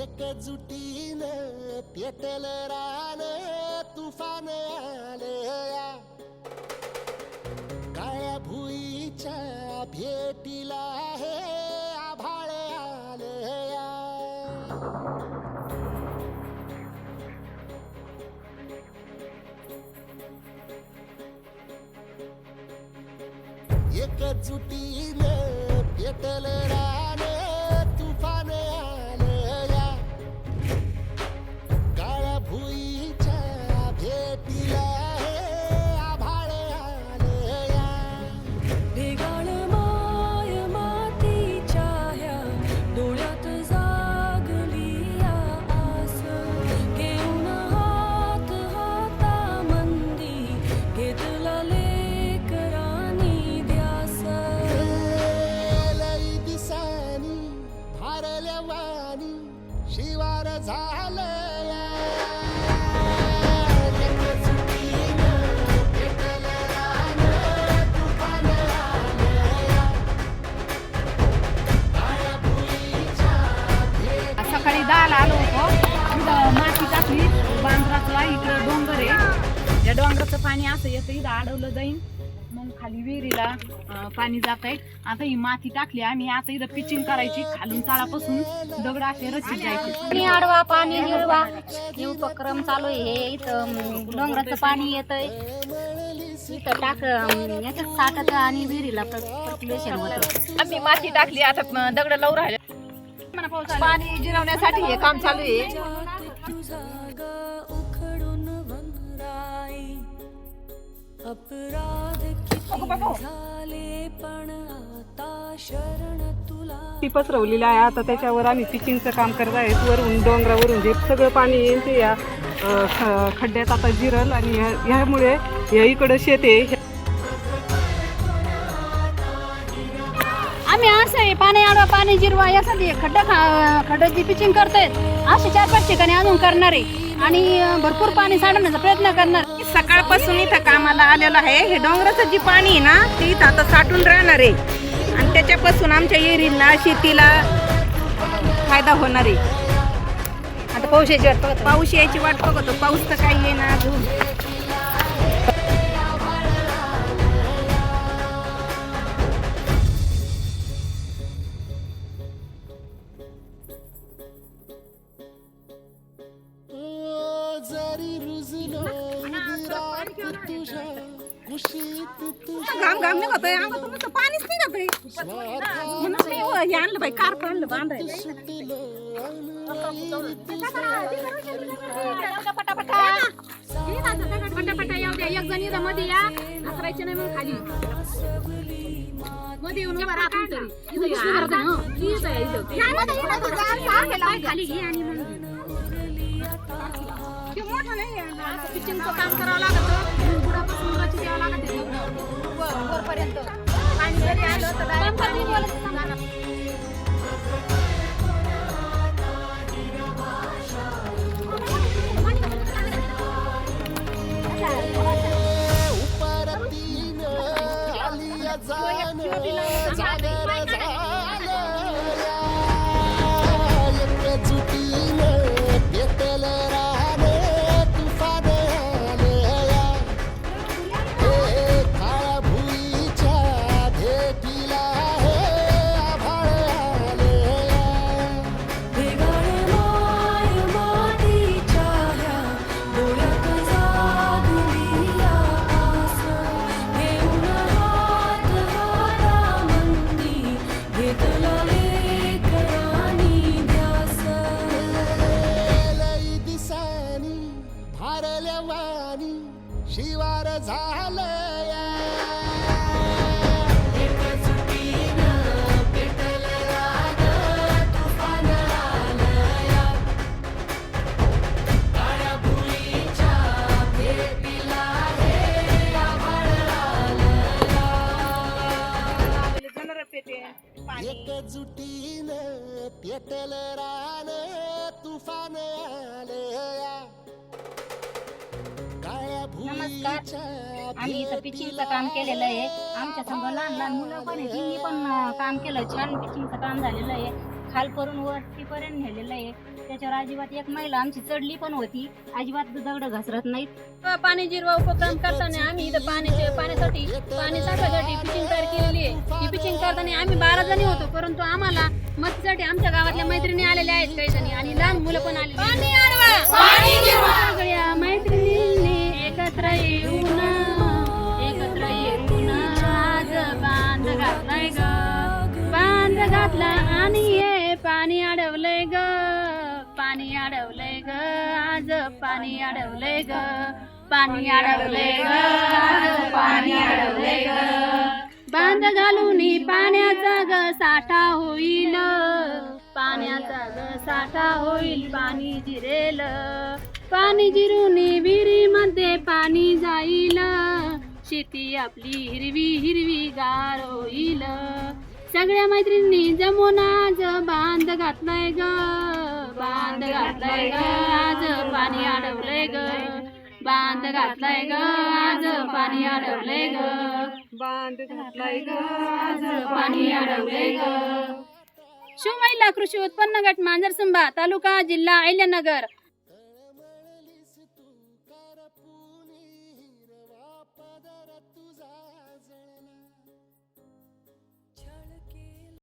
एकजुटीनं पेटलं रान तुफान आलया काळ्या भुईच्या भेटीला हे आभाळ आलया एकजुटीनं पेटलं रान तुफान आलया काळ्या भुईच्या भेटीला हे आभाळ आलया ढेगाळ माय मातीच्या ह्या डोळ्यात जागली आस घेऊन हात हातामंदी घेतला लेकरांनी ध्यास लई दिसानी भारल्या वाणी शिवार झालया सकाळी 10ला आलो होतो इथं माती टाकली बांद्रातला इकडं डोंगर आहे या डोंगराचं पाणी असं येतं इथं अडवलं जाईन मग खाली विहिरीला पाणी जात आहे आता ही माती टाकली आम्ही आता इथं पिचिंग करायची खालून तळापासून दगड असे रचित जायचे पाणी अडवा पाणी जिरवा हे उपक्रम चालू आहे हे इथं डोंगराचं पाणी येतंय इथं टाक याच्यात साठत आणि विहिरीला सर्क्युलेशन होतं आम्ही माती टाकली आता दगड लावून राहिले पाणी जिरवण्यासाठी हे काम चालू आहे उखडून वंराई अपराध किती झाले पण आता शरण तुला ती पसरवलेली आहे आता त्याच्यावर आम्ही पिचिंगचं काम करत आहेत वरून डोंगरावरून जे सगळं पाणी येईल ते या खड्ड्यात आता जिरल आणि ह्यामुळे या इकडं शेत आहे आम्ही असं आहे पाणी अडवा पाणी जिरवा यासाठी खड्ड्याची पिचिंग करतोय असे 4-5 ठिकाणी अजून करणार आहे आणि भरपूर पाणी साठवण्याचा प्रयत्न करणार सकाळपासून इथं कामाला आलेलं आहे हे डोंगराचं जे पाणी आहे ना ते इथं आता साठून राहणार आहे आणि त्याच्यापासून आमच्या एरीला शेतीला फायदा होणार आहे आता पाऊस यायची वाट बघत पाऊस यायची वाट बघतो पाऊस तर काही येईना अजून जरी रुजलो तुझ्या कुशीत तुझ्या घाम घाम निघतोय अंगातून नुसतं पाणीच निघतोय म्हणून मी हे आणलं बाई कार्प आणलं बांधायला पटापटा येऊ द्या एक जण इथं मध्ये या असरायचे नाही मग खाली मध्ये येऊन उभा राहा तुम्ही खाली घे आणि मोठं नाही किचनचं काम करावं लागतं बुडापासून वरची द्यावं लागतं वरपर्यंत पाणी जरी आलं तर शिवार झालया एकजुटीनं पेटलं रान तुफान आलया नमस्कार आम्ही इथं पिचिंगचं काम केलेलं आहे आमच्या संग लहान लहान मुलं पण आहे त्यांनी पण काम केलं छान पिचिंगचं काम झालेलं आहे खालपर्यंत वरतीपर्यंत नेलेलं आहे त्याच्यावर अजिबात एक महिला आमची चढली पण होती, अजिबात दगड घसरत नाहीत. पाणी जिरवा उपक्रम करताना आम्ही इथं पाणी साठवण्यासाठी पिचिंग तयार केलेली आहे. ही पिचिंग करताना आम्ही 12 जणी होतो, परंतु आम्हाला मदतीसाठी आमच्या गावातल्या मैत्रिणी आलेल्या आहेत काही जणी आणि लहान मुलं पण आलेली आहेत. सगळ्या मैत्रिणींनी एकत्र येऊन आज बांध घातलाय ग, बांध घातला आणि हे पाणी अडवलंय ग, पाणी अडवलंय ग, आज पाणी अडवलंय ग, पाणी अडवलंय ग, आज पाणी अडवलंय ग. बांध घालून पाण्याचा ग साठा होईल, पाण्याचा ग साठा होईल, पाणी जिरेल, पाणी जिरून विहिरीमध्ये पाणी जाईल, शेती आपली हिरवी हिरवी गार होईल. सगळ्या मैत्रिणी जमून आज बांध घातलाय ग, बांध घातलाय ग, आज पाणी अडवलंय ग, बांध घातलाय ग, आज पाणी अडवलंय ग, बांध घातलाय ग, आज पाणी अडवलंय ग. शिवमहिला कृषी उत्पन्न गट मांजरसंबा, तालुका जिल्हा अहिल्यानगर.